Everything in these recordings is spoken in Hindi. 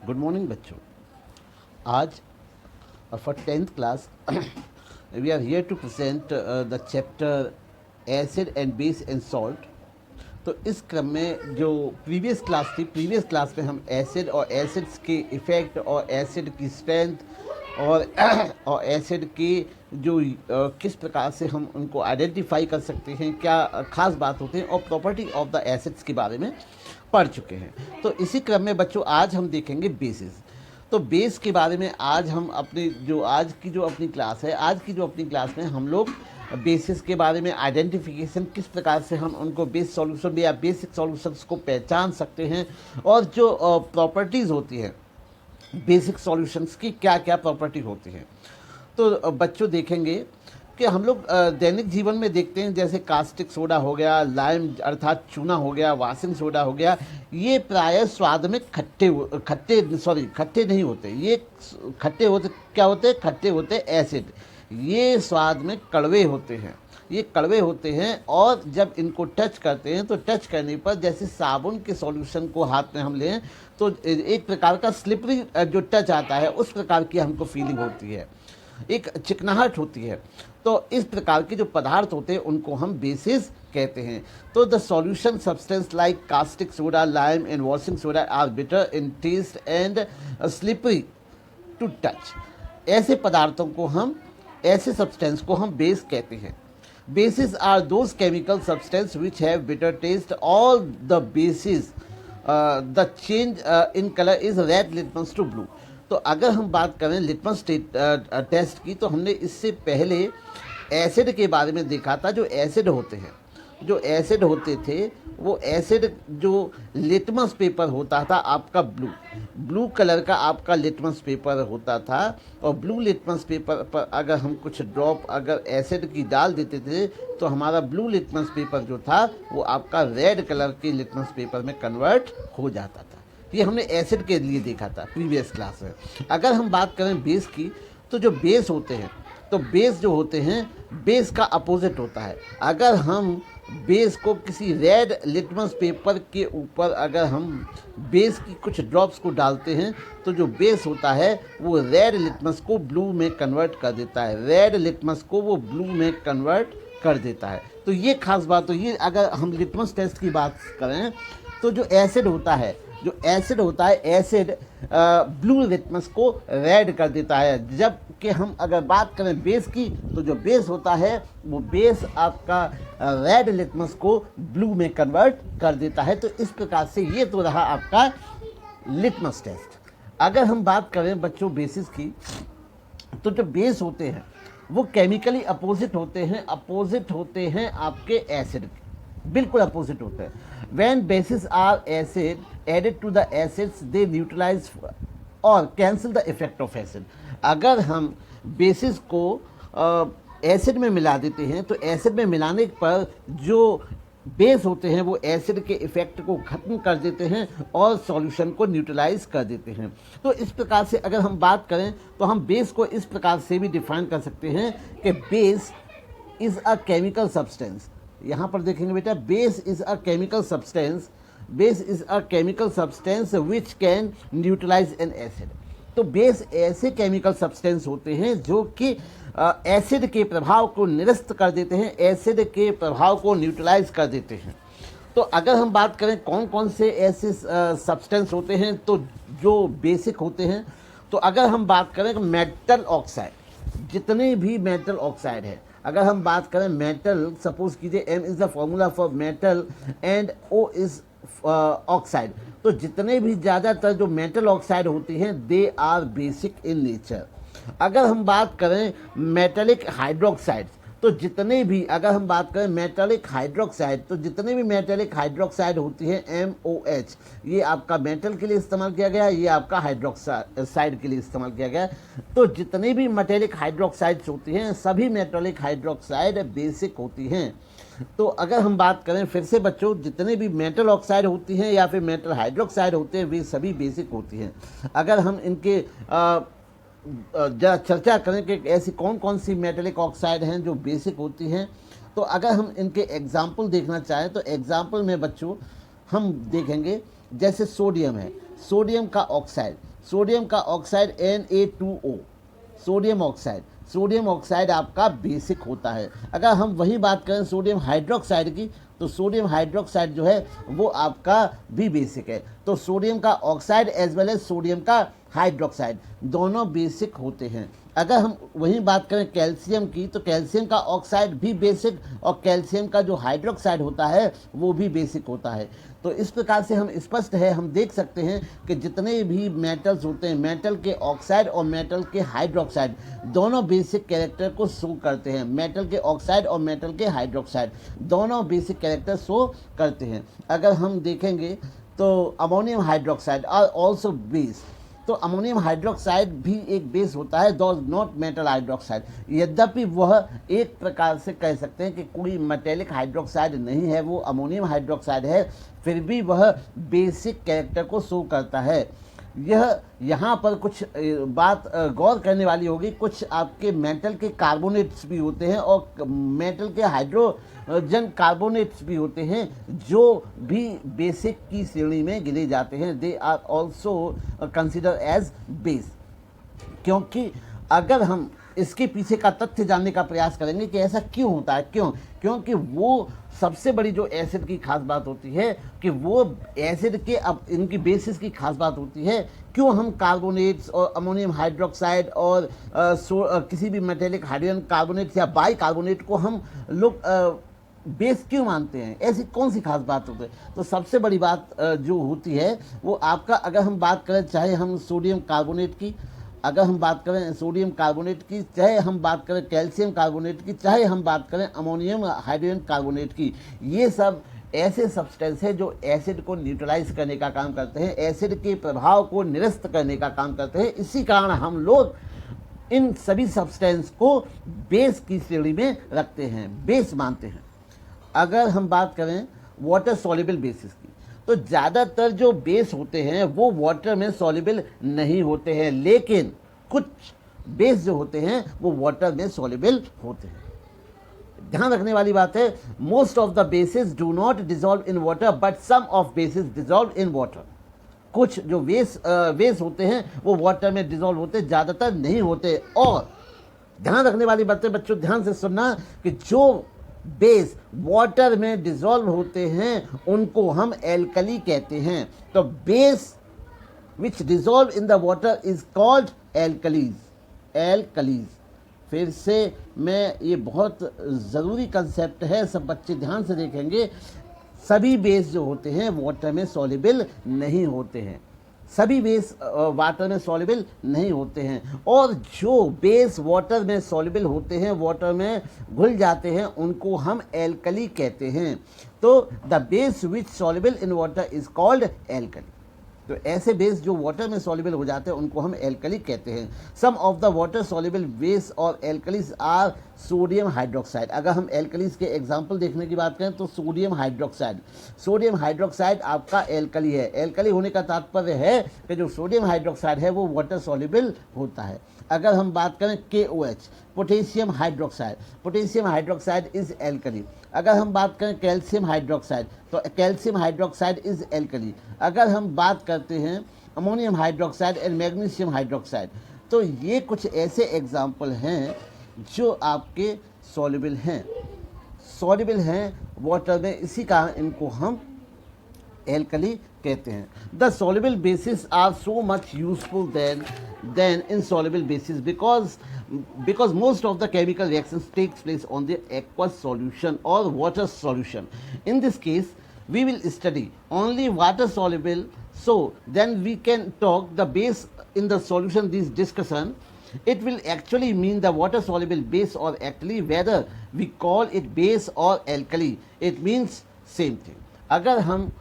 गुड मॉर्निंग बच्चों। आज for 10th class we are here to present the chapter acid and base and salt. तो इस क्रम में जो प्रीवियस क्लास थी, प्रीवियस क्लास में हम एसिड और एसिड्स के इफ़ेक्ट और एसिड की स्ट्रेंथ और और एसिड की जो किस प्रकार से हम उनको आइडेंटिफाई कर सकते हैं, क्या खास बात होते हैं और प्रॉपर्टी ऑफ द एसिड्स के बारे में पढ़ चुके हैं। तो इसी क्रम में बच्चों आज हम देखेंगे बेसिस। तो बेस के बारे में आज हम अपनी जो अपनी क्लास है, आज की जो अपनी क्लास में हम लोग बेसिस के बारे में आइडेंटिफिकेशन, किस प्रकार से हम उनको बेस सॉल्यूशन या बेसिक सॉल्यूशंस को पहचान सकते हैं और जो प्रॉपर्टीज़ होती हैं बेसिक सॉल्यूशंस की, क्या क्या प्रॉपर्टी होती है। तो बच्चों देखेंगे कि हम लोग दैनिक जीवन में देखते हैं, जैसे कास्टिक सोडा हो गया, लाइम अर्थात चूना हो गया, वाशिंग सोडा हो गया, ये प्रायः स्वाद में खट्टे नहीं होते। ये खट्टे होते, क्या होते हैं? खट्टे होते एसिड। ये स्वाद में कड़वे होते हैं, ये कड़वे होते हैं। और जब इनको टच करते हैं तो टच करने पर जैसे साबुन के सॉल्यूशन को हाथ में हम लें तो एक प्रकार का स्लिपरी जो टच आता है, उस प्रकार की हमको फीलिंग होती है, एक चिकनाहट होती है। तो इस प्रकार के जो पदार्थ होते हैं उनको हम बेसिस कहते हैं। तो the solution substance like caustic soda, lime and washing soda are bitter in taste and slippery to touch. ऐसे पदार्थों को हम, ऐसे सब्सटेंस को हम बेस कहते हैं। Bases are those chemical substances which have bitter taste. All the bases, the change in color is red litmus to blue. तो अगर हम बात करें लिटमस टेस्ट की, तो हमने इससे पहले एसिड के बारे में देखा था। जो एसिड होते हैं, जो एसिड होते थे, वो एसिड जो लिटमस पेपर होता था आपका ब्लू कलर का आपका लिटमस पेपर होता था। और ब्लू लिटमस पेपर पर अगर हम कुछ ड्रॉप अगर एसिड की डाल देते थे तो हमारा ब्लू लिटमस पेपर जो था वो आपका रेड कलर के लिटमस पेपर में कन्वर्ट हो जाता था। ये हमने एसिड के लिए देखा था प्रीवियस क्लास में। अगर हम बात करें बेस की, तो जो बेस होते हैं, तो बेस जो होते हैं, बेस का अपोजिट होता है। अगर हम बेस को किसी रेड लिटमस पेपर के ऊपर अगर हम बेस की कुछ ड्रॉप्स को डालते हैं तो जो बेस होता है वो रेड लिटमस को ब्लू में कन्वर्ट कर देता है, रेड लिटमस को वो ब्लू में कन्वर्ट कर देता है। तो ये खास बात तो ये, अगर हम लिटमस टेस्ट की बात करें तो जो एसिड होता है, एसिड ब्लू लिटमस को रेड कर देता है। जबकि हम अगर बात करें बेस की, तो जो बेस होता है वो बेस आपका रेड लिटमस को ब्लू में कन्वर्ट कर देता है। तो इस प्रकार से ये तो रहा आपका लिटमस टेस्ट। अगर हम बात करें बच्चों बेसिस की, तो जो बेस होते हैं वो केमिकली अपोजिट होते हैं आपके एसिड के, बिल्कुल अपोजिट होते हैं। When bases are acid added to the acids, they neutralize और cancel the effect of acid. अगर हम बेसिस को एसिड में मिला देते हैं तो एसिड में मिलाने पर जो बेस होते हैं वो एसिड के इफेक्ट को ख़त्म कर देते हैं और सॉल्यूशन को न्यूट्रलाइज कर देते हैं। तो इस प्रकार से अगर हम बात करें तो हम बेस को इस प्रकार से भी डिफाइन कर सकते हैं कि base is a chemical substance. यहाँ पर देखेंगे बेटा, base is a chemical substance which can neutralize an acid. तो बेस ऐसे केमिकल सब्सटेंस होते हैं जो कि एसिड के प्रभाव को निरस्त कर देते हैं, एसिड के प्रभाव को न्यूट्रलाइज कर देते हैं। तो अगर हम बात करें कौन कौन से ऐसे सब्सटेंस होते हैं तो जो बेसिक होते हैं, तो अगर हम बात करें मेटल ऑक्साइड, जितने भी मेटल ऑक्साइड है, अगर हम बात करें मेटल, सपोज कीजिए M is the formula for metal and O is oxide, तो जितने भी ज़्यादातर जो मेटल ऑक्साइड होती हैं they are basic in nature. अगर हम बात करें मेटेलिक हाइड्रोक्साइड, तो जितने भी, अगर हम बात करें मेटेलिक हाइड्रोक्साइड, तो जितने भी मेटेलिक हाइड्रोक्साइड होती है MOH, ये आपका मेटल के लिए इस्तेमाल किया गया, ये आपका हाइड्रोक्साइड के लिए इस्तेमाल किया गया। तो जितने भी मेटेलिक हाइड्रोक्साइड्स होती हैं सभी मेटेलिक हाइड्रोक्साइड बेसिक होती हैं। तो अगर हम बात करें फिर से बच्चों, जितने भी मेटल ऑक्साइड होती हैं या फिर मेटल हाइड्रोक्साइड होते हैं वे सभी बेसिक होती हैं। अगर हम इनके जरा चर्चा करें कि ऐसी कौन कौन सी मेटेलिक ऑक्साइड हैं जो बेसिक होती हैं, तो अगर हम इनके एग्जाम्पल देखना चाहें तो एग्जाम्पल में बच्चों हम देखेंगे, जैसे सोडियम है, सोडियम का ऑक्साइड, सोडियम का ऑक्साइड Na2O, सोडियम ऑक्साइड आपका बेसिक होता है। अगर हम वही बात करें सोडियम हाइड्रोक्साइड की, तो सोडियम हाइड्रोक्साइड जो है वो आपका भी बेसिक है। तो सोडियम का oxide as well as sodium का हाइड्रोक्साइड दोनों बेसिक होते हैं। अगर हम वही बात करें कैल्शियम की, तो कैल्शियम का ऑक्साइड भी बेसिक और कैल्शियम का जो हाइड्रोक्साइड होता है वो भी बेसिक होता है। तो इस प्रकार से हम स्पष्ट है, हम देख सकते हैं कि जितने भी मेटल्स होते हैं, मेटल के ऑक्साइड और मेटल के हाइड्रोक्साइड दोनों बेसिक कैरेक्टर को शो करते हैं। मेटल के ऑक्साइड और मेटल के हाइड्रोक्साइड दोनों बेसिक कैरेक्टर शो करते हैं। अगर हम देखेंगे तो ammonium hydroxide are also base, तो अमोनियम हाइड्रोक्साइड भी एक बेस होता है, दो नॉट मेटल हाइड्रोक्साइड। यद्यपि वह एक प्रकार से कह सकते हैं कि कोई मेटेलिक हाइड्रोक्साइड नहीं है, वो अमोनियम हाइड्रोक्साइड है, फिर भी वह बेसिक कैरेक्टर को शो करता है। यह यहाँ पर कुछ बात गौर करने वाली होगी। कुछ आपके मेटल के कार्बोनेट्स भी होते हैं और मेटल के हाइड्रोजन कार्बोनेट्स भी होते हैं जो भी बेसिक की श्रेणी में गिने जाते हैं। They are also consider as base. क्योंकि अगर हम इसके पीछे का तथ्य जानने का प्रयास करेंगे कि ऐसा क्यों होता है, क्योंकि वो सबसे बड़ी जो एसिड की खास बात होती है कि वो एसिड के अब इनकी बेसिस की खास बात होती है। क्यों हम कार्बोनेट्स और अमोनियम हाइड्रोक्साइड और किसी भी मेटेलिक हाइड्रोजन कार्बोनेट्स या बाई कार्बोनेट को हम लोग बेस क्यों मानते हैं, ऐसी कौन सी खास बात होती है? तो सबसे बड़ी बात जो होती है वो आपका, अगर हम बात करें चाहे हम सोडियम कार्बोनेट की, अगर हम बात करें सोडियम कार्बोनेट की, चाहे हम बात करें कैल्शियम कार्बोनेट की, चाहे हम बात करें अमोनियम हाइड्रोजन कार्बोनेट की, ये सब ऐसे सब्सटेंस है जो एसिड को न्यूट्रलाइज करने का काम करते हैं, एसिड के प्रभाव को निरस्त करने का काम करते हैं। इसी कारण हम लोग इन सभी सब्सटेंस को बेस की श्रेणी में रखते हैं, बेस मानते हैं। अगर हम बात करें वाटर सॉल्युबल बेसिस की, तो ज़्यादातर जो बेस होते हैं वो वाटर में सॉल्युबल नहीं होते हैं, लेकिन कुछ बेस जो होते हैं वो वाटर में सॉल्युबल होते हैं। ध्यान रखने वाली बात है, most of the bases do not dissolve in water but some of bases dissolve in water. कुछ जो बेस होते हैं वो वाटर में डिजॉल्व होते, ज़्यादातर नहीं होते। और ध्यान रखने वाली बातें बच्चों ध्यान से सुनना कि जो बेस वाटर में डिजॉल्व होते हैं उनको हम एल्कली कहते हैं। तो base which dissolve in the water is called alkalis. फिर से मैं, ये बहुत ज़रूरी कंसेप्ट है, सब बच्चे ध्यान से देखेंगे। सभी बेस जो होते हैं वाटर में सॉल्युबल नहीं होते हैं, सभी बेस वाटर में सॉल्युबल नहीं होते हैं, और जो बेस वाटर में सॉल्युबल होते हैं, वाटर में घुल जाते हैं, उनको हम एल्कली कहते हैं। तो the base which soluble in water is called alkali. तो ऐसे बेस जो वाटर में सॉल्युबल हो जाते हैं उनको हम एल्कली कहते हैं। Some of the water soluble base और एल्कलीज आर सोडियम हाइड्रोक्साइड। अगर हम एल्कलीज के एग्जांपल देखने की बात करें तो सोडियम हाइड्रोक्साइड आपका एल्कली है। एल्कली होने का तात्पर्य है कि जो सोडियम हाइड्रोक्साइड है वो वाटर सॉल्युबल होता है। अगर हम बात करें KOH, potassium hydroxide is alkali. अगर हम बात करें कैल्शियम हाइड्रोक्साइड, तो कैल्शियम हाइड्रोक्साइड इज एल्कली। अगर हम बात करते हैं ammonium hydroxide and magnesium hydroxide, तो ये कुछ ऐसे एग्जाम्पल हैं जो आपके सॉल्युबल हैं वाटर में, इसी कारण इनको हम एल्कली कहते हैं। The soluble bases are so much useful than insoluble bases because most of the chemical reactions takes place on the aqueous solution or water solution. In this case we will study only water soluble, so then we can talk the base in the solution. This discussion, it will actually mean the water soluble base, or actually whether we call it base or alkali, it means same thing. अगर हम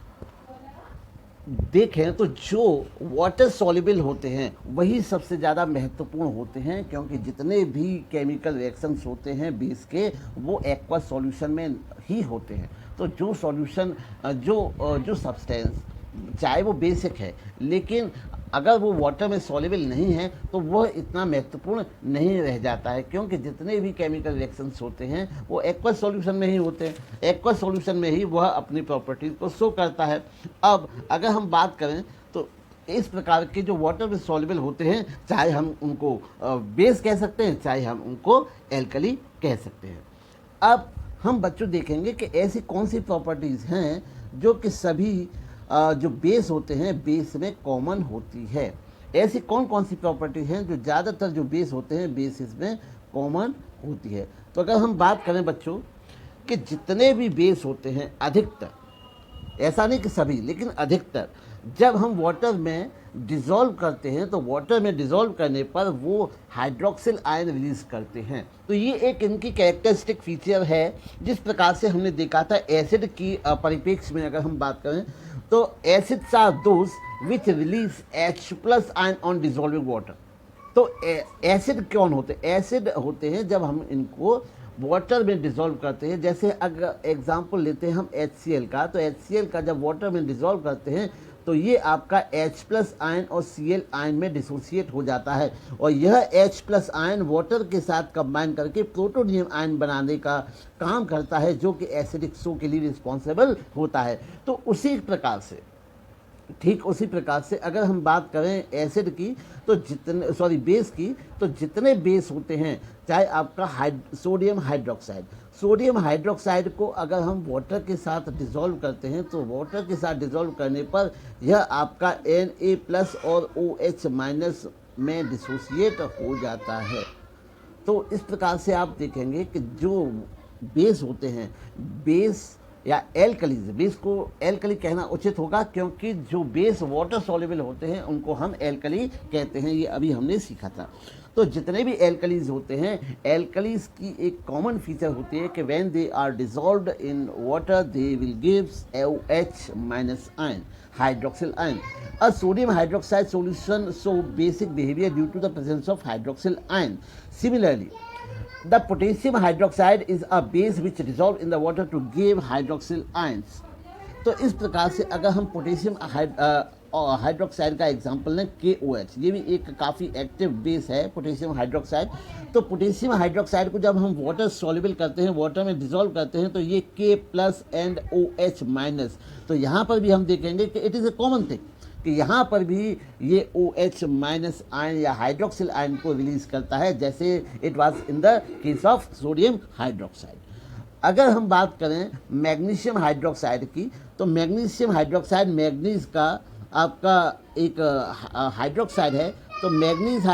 देखें तो जो वाटर सॉल्युबल होते हैं वही सबसे ज़्यादा महत्वपूर्ण होते हैं, क्योंकि जितने भी केमिकल रिएक्शंस होते हैं बेस के वो एक्वस सॉल्यूशन में ही होते हैं। तो जो सॉल्यूशन जो सब्सटेंस चाहे वो बेसिक है, लेकिन अगर वो वाटर में सॉल्युबल नहीं है तो वह इतना महत्वपूर्ण नहीं रह जाता है, क्योंकि जितने भी केमिकल रिएक्शंस होते हैं वो एक्वस सॉल्यूशन में ही होते हैं। एक्वस सॉल्यूशन में ही वह अपनी प्रॉपर्टीज़ को शो करता है। अब अगर हम बात करें तो इस प्रकार के जो वाटर में सॉल्युबल होते हैं, चाहे हम उनको बेस कह सकते हैं, चाहे हम उनको एल्कली कह सकते हैं। अब हम बच्चों देखेंगे कि ऐसी कौन सी प्रॉपर्टीज़ हैं जो कि सभी जो बेस होते हैं बेस में कॉमन होती है। ऐसी कौन कौन सी प्रॉपर्टी हैं जो ज़्यादातर जो बेस होते हैं बेसिस में कॉमन होती है। तो अगर हम बात करें बच्चों कि जितने भी बेस होते हैं, अधिकतर, ऐसा नहीं कि सभी, लेकिन अधिकतर जब हम वाटर में डिज़ोल्व करते हैं तो वाटर में डिज़ोल्व करने पर वो हाइड्रोक्सिल आयन रिलीज करते हैं। तो ये एक इनकी कैरेक्टरिस्टिक फीचर है। जिस प्रकार से हमने देखा था एसिड की परिप्रेक्ष्य में अगर हम बात करें तो acids are those which release H+ ion on dissolving water. तो एसिड कौन होते हैं? एसिड होते हैं जब हम इनको वाटर में डिज़ोल्व करते हैं। जैसे अगर एग्जांपल लेते हैं हम HCl का, तो HCl का जब वाटर में डिज़ोल्व करते हैं तो ये आपका H+ आयन और Cl आयन में डिसोसिएट हो जाता है, और यह H+ आयन वाटर के साथ कंबाइन करके प्रोटोनियम आयन बनाने का काम करता है, जो कि एसिडिक शो के लिए रिस्पॉन्सिबल होता है। तो उसी प्रकार से, ठीक उसी प्रकार से अगर हम बात करें एसिड की तो बेस की, तो जितने बेस होते हैं, चाहे आपका सोडियम हाइड्रोक्साइड को अगर हम वाटर के साथ डिज़ोल्व करते हैं तो वाटर के साथ डिज़ोल्व करने पर यह आपका Na+ और OH- में डिसोसिएट हो जाता है। तो इस प्रकार से आप देखेंगे कि जो बेस होते हैं, बेस या एल्कलीज, बेस को एल्कली कहना उचित होगा क्योंकि जो बेस वाटर सॉल्युबल होते हैं उनको हम एल्कली कहते हैं। ये अभी हमने सीखा था। तो जितने भी एल्कलीज होते हैं, एल्कलीज की एक कॉमन फीचर होती है कि when they are dissolved in water they will gives OH- ion, hydroxyl ion. A sodium hydroxide solution show basic behavior due to the presence of hydroxyl ion. Similarly, the potassium hydroxide is a base which dissolve in the water to give hydroxyl ions. तो इस प्रकार से अगर हम पोटेशियम हाइड्रोक्साइड का एग्जांपल लें KOH, ये भी एक काफ़ी एक्टिव बेस है पोटेशियम हाइड्रोक्साइड। तो पोटेशियम हाइड्रोक्साइड को जब हम वाटर सॉल्युबल करते हैं, वाटर में डिजोल्व करते हैं, तो ये K+ एंड OH-। तो यहाँ पर भी हम देखेंगे कि it is a common thing कि यहाँ पर भी ये OH- आयन या हाइड्रोक्सिल आयन को रिलीज करता है, जैसे it was in the case of sodium hydroxide. अगर हम बात करें मैग्नीशियम हाइड्रोक्साइड की, तो मैग्नीशियम हाइड्रोक्साइड मैग्नीज का आपका एक हाइड्रोक्साइड है। तो manganese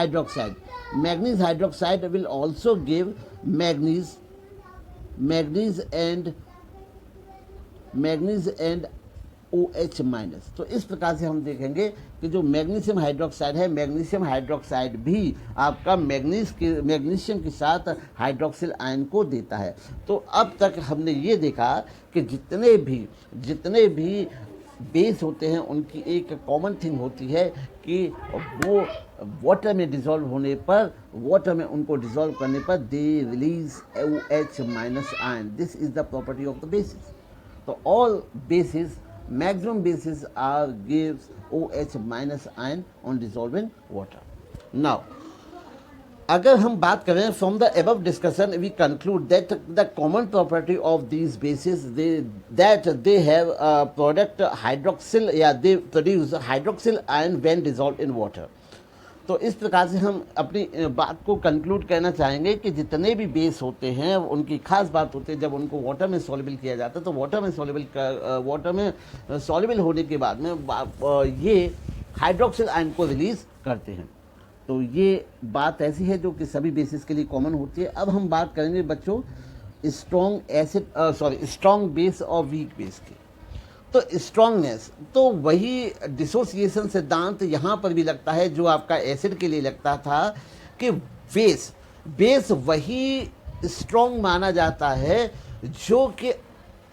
hydroxide will also give manganese and OH-। तो इस प्रकार से हम देखेंगे कि जो मैग्नीशियम हाइड्रोक्साइड है, मैग्नीशियम हाइड्रोक्साइड भी आपका मैग्नीशियम के साथ हाइड्रोक्सिल आयन को देता है। तो अब तक हमने ये देखा कि जितने भी बेस होते हैं उनकी एक कॉमन थिंग होती है कि वो वाटर में डिज़ोल्व होने पर, वाटर में उनको डिज़ोल्व करने पर they release OH- ion. This is the property of the bases. तो all bases, maximum bases are gives OH- ion on dissolving water. Now, अगर हम बात करें from the above discussion we conclude that the common property of these bases that they have a product hydroxyl, they produce hydroxyl ion when dissolved in water. तो इस प्रकार से हम अपनी बात को कंक्लूड करना चाहेंगे कि जितने भी बेस होते हैं उनकी खास बात होती है जब उनको वाटर में सॉल्युबल किया जाता है, तो वाटर में सॉल्युबल होने के बाद में ये हाइड्रोक्सिल आयन को रिलीज करते हैं। तो ये बात ऐसी है जो कि सभी बेसिस के लिए कॉमन होती है। अब हम बात करेंगे बच्चों स्ट्रॉन्ग बेस और वीक बेस की। तो स्ट्रॉन्गनेस, तो वही डिसोसिएशन सिद्धांत यहाँ पर भी लगता है जो आपका एसिड के लिए लगता था कि बेस वही स्ट्रॉन्ग माना जाता है जो कि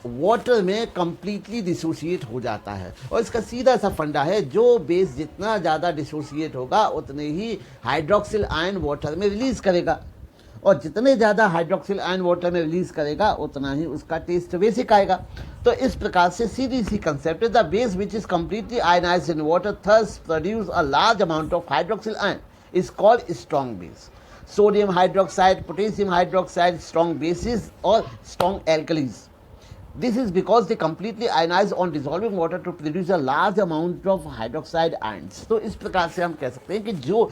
वाटर में कंप्लीटली डिसोसिएट हो जाता है। और इसका सीधा सा फंडा है, जो बेस जितना ज़्यादा डिसोसिएट होगा उतने ही हाइड्रोक्सिल आयन वाटर में रिलीज करेगा, और जितने ज़्यादा हाइड्रोक्सिल आयन वाटर में रिलीज करेगा उतना ही उसका टेस्ट बेसिक आएगा। तो इस प्रकार से सीधी सी कंसेप्ट है, the base which is completely ionized in water thus produce a large amount of hydroxyl ion is called strong base. Sodium hydroxide, potassium hydroxide strong bases और strong alkalis. This is because they completely ionize on dissolving water to produce a large amount of hydroxide ions. तो इस प्रकार से हम कह सकते हैं कि जो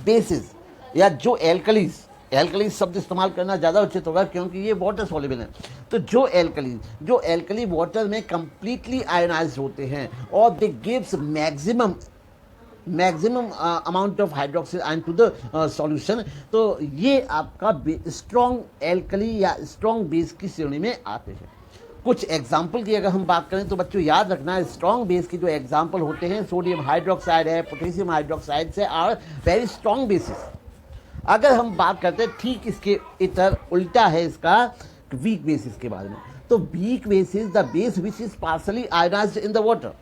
बेसिस या जो एल्कलीज शब्द इस्तेमाल करना ज़्यादा उचित होगा क्योंकि ये वाटर सॉल्युबल है। तो जो एल्कली वाटर में कंप्लीटली आयनाइज होते हैं और they gives maximum amount of hydroxyl ion to the solution, तो ये आपका स्ट्रॉन्ग एल्कली या स्ट्रॉन्ग बेस की श्रेणी में आते हैं। कुछ एग्जाम्पल की अगर हम बात करें तो बच्चों याद रखना है, स्ट्रॉन्ग बेस की जो एग्जाम्पल होते हैं सोडियम हाइड्रोक्साइड है, पोटेशियम हाइड्रोक्साइड से आर वेरी स्ट्रॉन्ग बेसिस। अगर हम बात करते हैं ठीक इसके इतर उल्टा है इसका वीक बेसिस के बारे में, तो weak bases the base which is partially ionised in the water.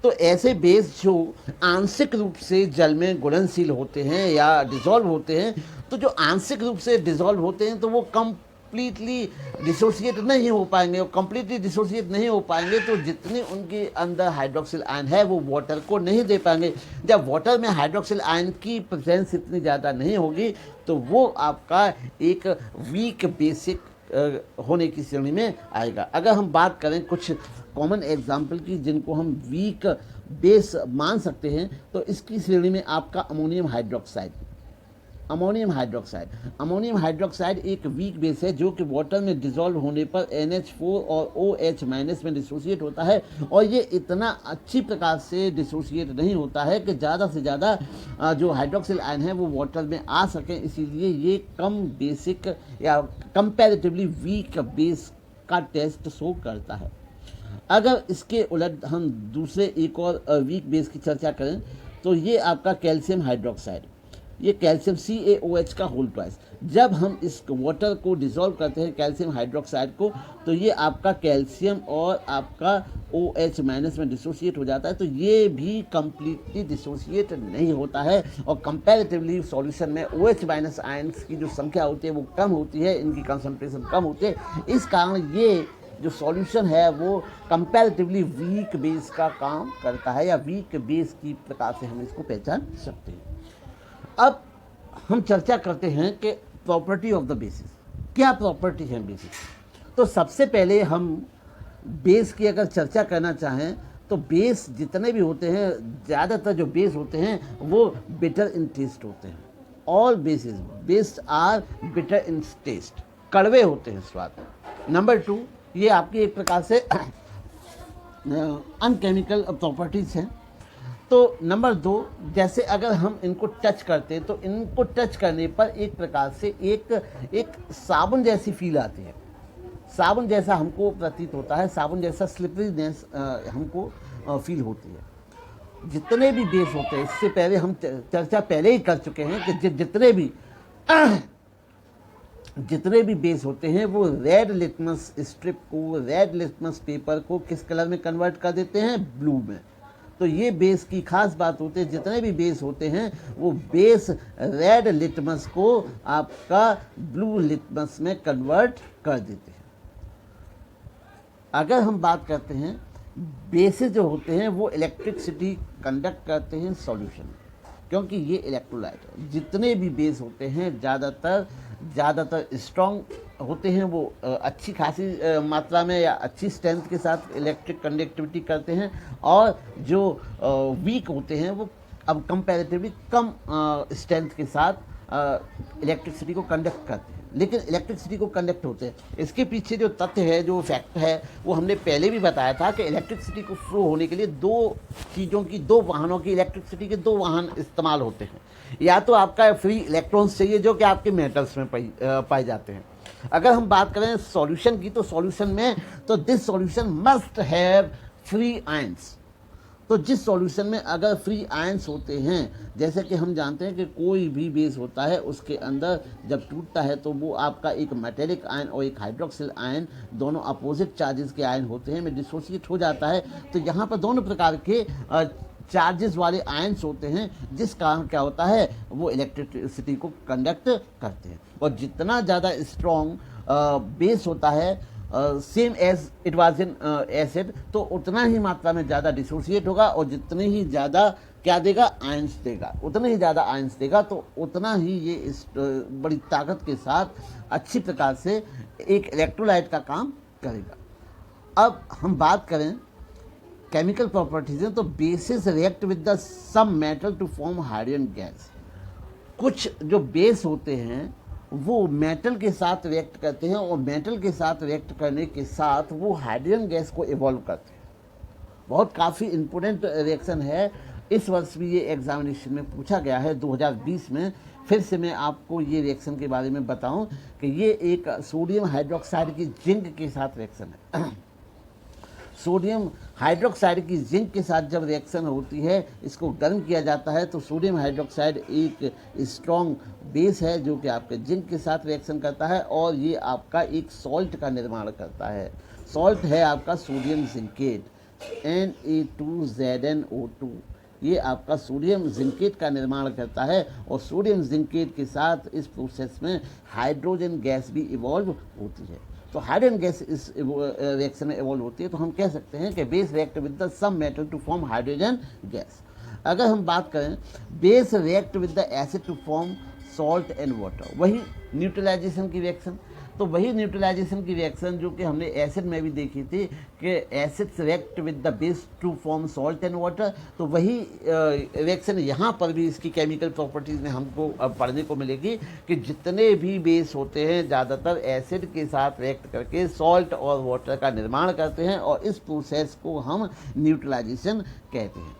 तो ऐसे बेस जो आंशिक रूप से जल में घुलनशील होते हैं या डिसॉल्व होते हैं, तो जो आंशिक रूप से डिसॉल्व होते हैं तो वो कंप्लीटली डिसोसिएट नहीं हो पाएंगे, और कंप्लीटली डिसोसिएट नहीं हो पाएंगे तो जितने उनके अंदर हाइड्रोक्सिल आयन है वो वाटर को नहीं दे पाएंगे। जब वाटर में हाइड्रोक्सिल आयन की प्रेजेंस इतनी ज़्यादा नहीं होगी तो वो आपका एक वीक बेसिक होने की श्रेणी में आएगा। अगर हम बात करें कुछ कॉमन एग्जाम्पल की जिनको हम वीक बेस मान सकते हैं, तो इसकी श्रेणी में आपका अमोनियम हाइड्रोक्साइड एक वीक बेस है जो कि वाटर में डिसॉल्व होने पर NH4 और OH- में डिसोसिएट होता है, और ये इतना अच्छी प्रकार से डिसोसिएट नहीं होता है कि ज़्यादा से ज़्यादा जो हाइड्रोक्सिल आयन है वो वाटर में आ सकें, इसीलिए ये कम बेसिक या कंपैरेटिवली वीक बेस का टेस्ट शो करता है। अगर इसके उलट हम दूसरे एक और वीक बेस की चर्चा करें तो ये आपका कैल्शियम हाइड्रोक्साइड, ये कैल्शियम CaOH का होल ट्वाइस। जब हम इस वाटर को डिसॉल्व करते हैं कैल्शियम हाइड्रोक्साइड को, तो ये आपका कैल्शियम और आपका OH- में डिसोसिएट हो जाता है, तो ये भी कंप्लीटली डिसोसिएट नहीं होता है, और कंपैरेटिवली सॉल्यूशन में OH- आयंस की जो संख्या होती है वो कम होती है, इनकी कंसंट्रेशन कम होती है। इस कारण ये जो सॉल्यूशन है वो कंपैरेटिवली वीक बेस का काम करता है, या वीक बेस की प्रकार से हम इसको पहचान सकते हैं। अब हम चर्चा करते हैं कि प्रॉपर्टी ऑफ द बेसिस, क्या प्रॉपर्टी है बेसिस। तो सबसे पहले हम बेस की अगर चर्चा करना चाहें तो बेस जितने भी होते हैं, ज़्यादातर जो बेस होते हैं वो बिटर इन टेस्ट होते हैं। All base are bitter in taste, कड़वे होते हैं स्वाद। नंबर 2, ये आपकी एक प्रकार से अनकेमिकल प्रॉपर्टीज़ हैं। तो नंबर 2, जैसे अगर हम इनको टच करते हैं तो इनको टच करने पर एक प्रकार से एक साबुन जैसी फील आती है, साबुन जैसा हमको प्रतीत होता है, साबुन जैसा स्लिपरीनेस हमको फील होती है। जितने भी बेस होते हैं, इससे पहले हम चर्चा पहले ही कर चुके हैं कि जितने भी बेस होते हैं वो रेड लिटमस स्ट्रिप को, रेड लिटमस पेपर को किस कलर में कन्वर्ट कर देते हैं? ब्लू में। तो ये बेस की खास बात होती है, जितने भी बेस होते हैं वो बेस रेड लिटमस को आपका ब्लू लिटमस में कन्वर्ट कर देते हैं। अगर हम बात करते हैं बेसेस जो होते हैं वो इलेक्ट्रिसिटी कंडक्ट करते हैं सॉल्यूशन में, क्योंकि ये इलेक्ट्रोलाइट है। जितने भी बेस होते हैं ज़्यादातर स्ट्रॉन्ग होते हैं, वो अच्छी खासी मात्रा में या अच्छी स्ट्रेंथ के साथ इलेक्ट्रिक कंडक्टिविटी करते हैं, और जो वीक होते हैं वो अब कंपैरेटिवली कम स्ट्रेंथ के साथ इलेक्ट्रिसिटी को कंडक्ट करते हैं, लेकिन इलेक्ट्रिसिटी को कंडक्ट होते हैं। इसके पीछे जो तथ्य है, जो फैक्ट है, वो हमने पहले भी बताया था कि इलेक्ट्रिसिटी को फ्लो होने के लिए दो वाहनों की इलेक्ट्रिसिटी के 2 वाहन इस्तेमाल होते हैं। या तो आपका फ्री इलेक्ट्रॉन्स चाहिए जो कि आपके मेटल्स में पाए जाते हैं। अगर हम बात करें सॉल्यूशन की, तो सॉल्यूशन में तो this solution must have free ions. तो जिस सॉल्यूशन में अगर फ्री आयंस होते हैं, जैसे कि हम जानते हैं कि कोई भी बेस होता है उसके अंदर जब टूटता है तो वो आपका एक मेटेलिक आयन और एक हाइड्रोक्सिल आयन, दोनों अपोजिट चार्जेस के आयन होते हैं, में डिसोसिएट हो जाता है। तो यहाँ पर दोनों प्रकार के चार्जेस वाले आयंस होते हैं, जिस कारण क्या होता है वो इलेक्ट्रिसिटी को कंडक्ट करते हैं। और जितना ज़्यादा स्ट्रॉन्ग बेस होता है, same as it was in acid, तो उतना ही मात्रा में ज़्यादा डिसोसिएट होगा, और जितने ही ज़्यादा क्या देगा? आयंस देगा। उतने ही ज़्यादा आयंस देगा तो उतना ही ये इस बड़ी ताकत के साथ अच्छी प्रकार से एक इलेक्ट्रोलाइट का काम करेगा। अब हम बात करें केमिकल प्रॉपर्टीज हैं, तो bases react with the some metal to form hydrogen gas. कुछ जो बेस होते हैं वो मेटल के साथ रिएक्ट करते हैं और मेटल के साथ रिएक्ट करने के साथ वो हाइड्रोजन गैस को इवॉल्व करते हैं। बहुत काफ़ी इम्पोर्टेंट रिएक्शन है, इस वर्ष भी ये एग्जामिनेशन में पूछा गया है 2020 में। फिर से मैं आपको ये रिएक्शन के बारे में बताऊं कि ये एक सोडियम हाइड्रोक्साइड की जिंक के साथ रिएक्शन है। सोडियम हाइड्रोक्साइड की जिंक के साथ जब रिएक्शन होती है, इसको गर्म किया जाता है, तो सोडियम हाइड्रोक्साइड एक स्ट्रॉन्ग बेस है जो कि आपके जिंक के साथ रिएक्शन करता है और ये आपका एक सॉल्ट का निर्माण करता है। सॉल्ट है आपका सोडियम जिंकेट, Na2ZnO2। ये आपका सोडियम जिंकेट का निर्माण करता है और सोडियम जिंकेट के साथ इस प्रोसेस में हाइड्रोजन गैस भी इवॉल्व होती है। तो हाइड्रोजन गैस इस रिएक्शन में इवॉल्व होती है, तो हम कह सकते हैं कि base react with the some metal to form hydrogen gas. अगर हम बात करें base react with the acid to form salt and water, वही न्यूट्रलाइजेशन की रिएक्शन। तो वही न्यूट्रलाइजेशन की रिएक्शन जो कि हमने एसिड में भी देखी थी कि acids react with the base to form salt and water, तो वही रिएक्शन यहाँ पर भी इसकी केमिकल प्रॉपर्टीज़ में हमको पढ़ने को मिलेगी कि जितने भी बेस होते हैं ज़्यादातर एसिड के साथ रिएक्ट करके सॉल्ट और वाटर का निर्माण करते हैं और इस प्रोसेस को हम न्यूट्रलाइजेशन कहते हैं।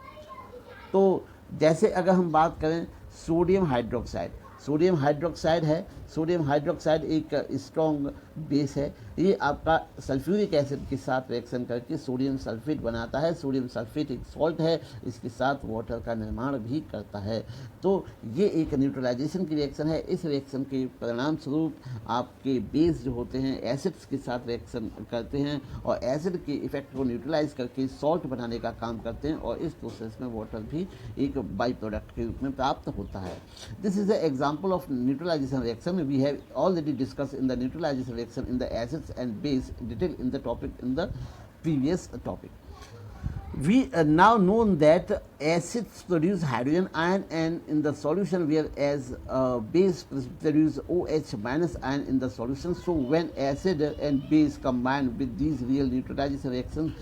तो जैसे अगर हम बात करें सोडियम हाइड्रोक्साइड, सोडियम हाइड्रोक्साइड है, सोडियम हाइड्रोक्साइड एक स्ट्रॉन्ग बेस है। ये आपका सल्फ्यूरिक एसिड के साथ रिएक्शन करके सोडियम सल्फेट बनाता है। सोडियम सल्फेट एक सॉल्ट है, इसके साथ वाटर का निर्माण भी करता है। तो ये एक न्यूट्रलाइजेशन की रिएक्शन है। इस रिएक्शन के परिणाम स्वरूप आपके बेस जो होते हैं एसिड्स के साथ रिएक्शन करते हैं और एसिड के इफेक्ट को न्यूट्रलाइज करके सॉल्ट बनाने का काम करते हैं और इस प्रोसेस में वाटर भी एक बाई प्रोडक्ट के रूप में प्राप्त होता है। This is a example of neutralization reaction. We have already discussed in the neutralization reaction in the acids and base detail in the topic in the previous topic. We now know that acids produce hydrogen ion and in the solution, whereas base produce OH minus ion in the solution. So when acid and base combine with these real neutralization reactions,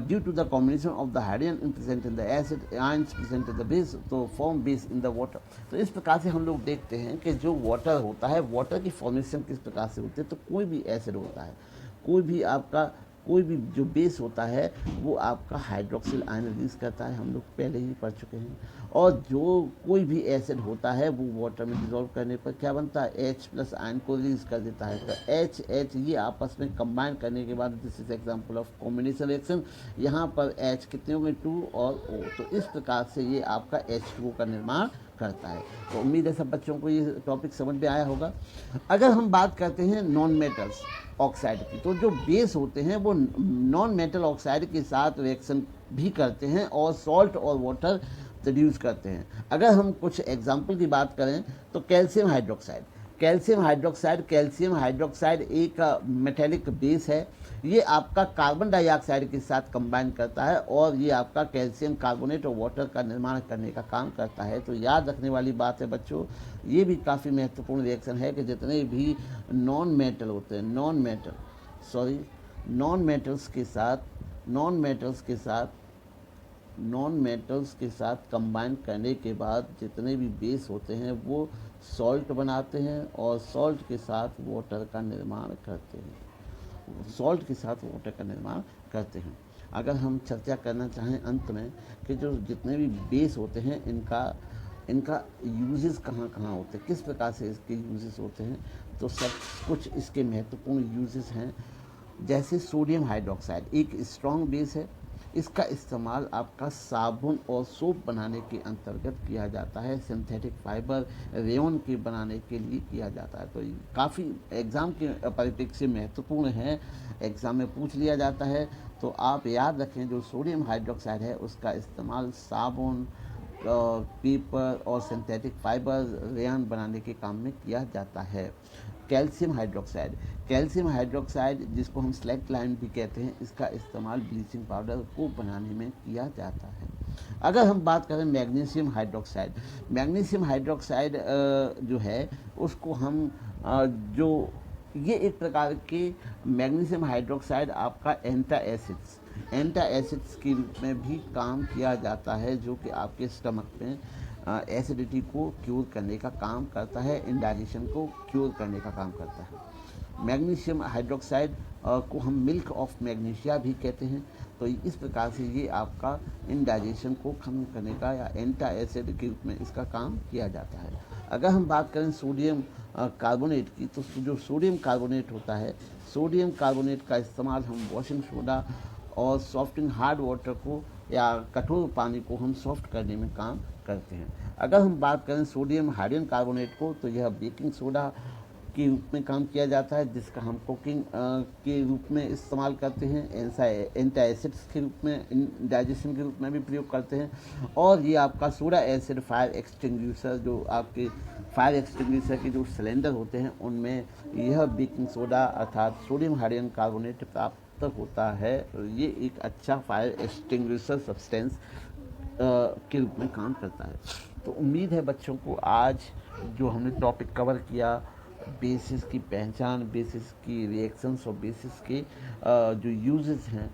due to the combination of the hydrogen present in the acid ions present in the base, तो form base in the water। तो इस प्रकार से हम लोग देखते हैं कि जो वाटर होता है, वाटर की फॉर्मेशन किस प्रकार से होती है। तो कोई भी एसिड होता है, कोई भी जो बेस होता है वो आपका हाइड्रोक्सिल आयन रिलीज करता है, हम लोग पहले ही पढ़ चुके हैं। और जो कोई भी एसिड होता है वो वाटर में डिजोल्व करने पर क्या बनता है, H+ आयन को रिलीज कर देता है। तो H ये आपस में कंबाइन करने के बाद, this is example of combination reaction. यहाँ पर H कितने होंगे, 2 और O। तो इस प्रकार से ये आपका H2O का निर्माण करता है। तो उम्मीद है सब बच्चों को ये टॉपिक समझ में आया होगा। अगर हम बात करते हैं नॉन मेटल्स ऑक्साइड की, तो जो बेस होते हैं वो नॉन मेटल ऑक्साइड के साथ रिएक्शन भी करते हैं और सॉल्ट और वाटर प्रोड्यूस करते हैं। अगर हम कुछ एग्जांपल की बात करें तो कैल्शियम हाइड्रोक्साइड, कैल्शियम हाइड्रोक्साइड एक मेटेलिक बेस है। ये आपका कार्बन डाइऑक्साइड के साथ कंबाइन करता है और ये आपका कैल्शियम कार्बोनेट और वाटर का निर्माण करने का काम करता है। तो याद रखने वाली बात है बच्चों, ये भी काफ़ी महत्वपूर्ण रिएक्शन है कि जितने भी नॉन मेटल होते हैं, नॉन मेटल्स के साथ कंबाइन करने के बाद जितने भी बेस होते हैं वो सॉल्ट बनाते हैं और सॉल्ट के साथ वाटर का निर्माण करते हैं। अगर हम चर्चा करना चाहें अंत में कि जो जितने भी बेस होते हैं इनका यूजेस कहाँ होते हैं, किस प्रकार से इसके यूजेस होते हैं, तो सब कुछ इसके महत्वपूर्ण यूजेस हैं। जैसे सोडियम हाइड्रोक्साइड एक स्ट्रॉन्ग बेस है, इसका इस्तेमाल आपका साबुन और सोप बनाने के अंतर्गत किया जाता है, सिंथेटिक फाइबर रेयन के बनाने के लिए किया जाता है। तो काफ़ी एग्ज़ाम के परिप्रेक्ष्य से महत्वपूर्ण है, एग्ज़ाम में पूछ लिया जाता है। तो आप याद रखें जो सोडियम हाइड्रोक्साइड है उसका इस्तेमाल साबुन, पेपर और सिंथेटिक फाइबर रेयन बनाने के काम में किया जाता है। कैल्शियम हाइड्रोक्साइड जिसको हम स्लैक्ट लाइम भी कहते हैं, इसका इस्तेमाल ब्लीचिंग पाउडर को बनाने में किया जाता है। अगर हम बात करें मैग्नीशियम हाइड्रोक्साइड जो है उसको हम जो ये एक प्रकार के मैग्नीशियम हाइड्रोक्साइड आपका एंटा एसिड्स के रूप में भी काम किया जाता है, जो कि आपके स्टमक में एसिडिटी को क्योर करने का काम करता है, इंडाइजेशन को क्योर करने का काम करता है। मैग्नीशियम हाइड्रोक्साइड को हम मिल्क ऑफ मैग्नीशिया भी कहते हैं। तो इस प्रकार से ये आपका इंडाइजेशन को कम करने का या एंटा एसिड के रूप में इसका काम किया जाता है। अगर हम बात करें सोडियम कार्बोनेट की, तो जो सोडियम कार्बोनेट होता है, सोडियम कार्बोनेट का इस्तेमाल हम वॉशिंग सोडा और सॉफ्टिंग हार्ड वाटर को या कठोर पानी को हम सॉफ्ट करने में काम करते हैं। अगर हम बात करें सोडियम हाइड्रोजन कार्बोनेट को, तो यह बेकिंग सोडा के रूप में काम किया जाता है, जिसका हम कुकिंग के रूप में इस्तेमाल करते हैं, एंटी एसिड्स के रूप में, डाइजेशन के रूप में भी प्रयोग करते हैं। और ये आपका सोडा एसिड फायर एक्सटिंग्विशर, जो आपके फायर एक्सटिंग्विशर के जो सिलेंडर होते हैं उनमें यह बेकिंग सोडा अर्थात सोडियम हाइड्रोजन कार्बोनेट प्राप्त होता है। ये एक अच्छा फायर एक्सटिंग्विशर सब्सटेंस के रूप में काम करता है। तो उम्मीद है बच्चों को आज जो हमने टॉपिक कवर किया, बेसिस की पहचान, बेसिस की रिएक्शंस और बेसिस के जो यूजेस हैं,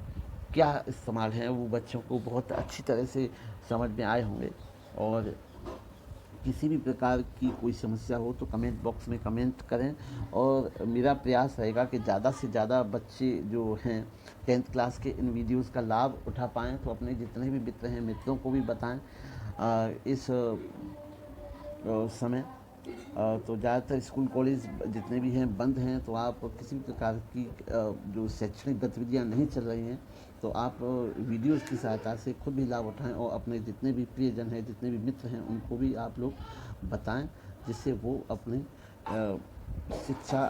क्या इस्तेमाल हैं, वो बच्चों को बहुत अच्छी तरह से समझ में आए होंगे। और किसी भी प्रकार की कोई समस्या हो तो कमेंट बॉक्स में कमेंट करें। और मेरा प्रयास रहेगा कि ज़्यादा से ज़्यादा बच्चे जो हैं 10th क्लास के इन वीडियोस का लाभ उठा पाएँ, तो अपने जितने भी मित्र हैं मित्रों को भी बताएं। इस समय तो ज़्यादातर स्कूल कॉलेज जितने भी हैं बंद हैं, तो आप किसी भी प्रकार की जो शैक्षणिक गतिविधियां नहीं चल रही हैं, तो आप वीडियोज़ की सहायता से खुद भी लाभ उठाएं और अपने जितने भी प्रियजन हैं, जितने भी मित्र हैं, उनको भी आप लोग बताएं, जिससे वो अपनी शिक्षा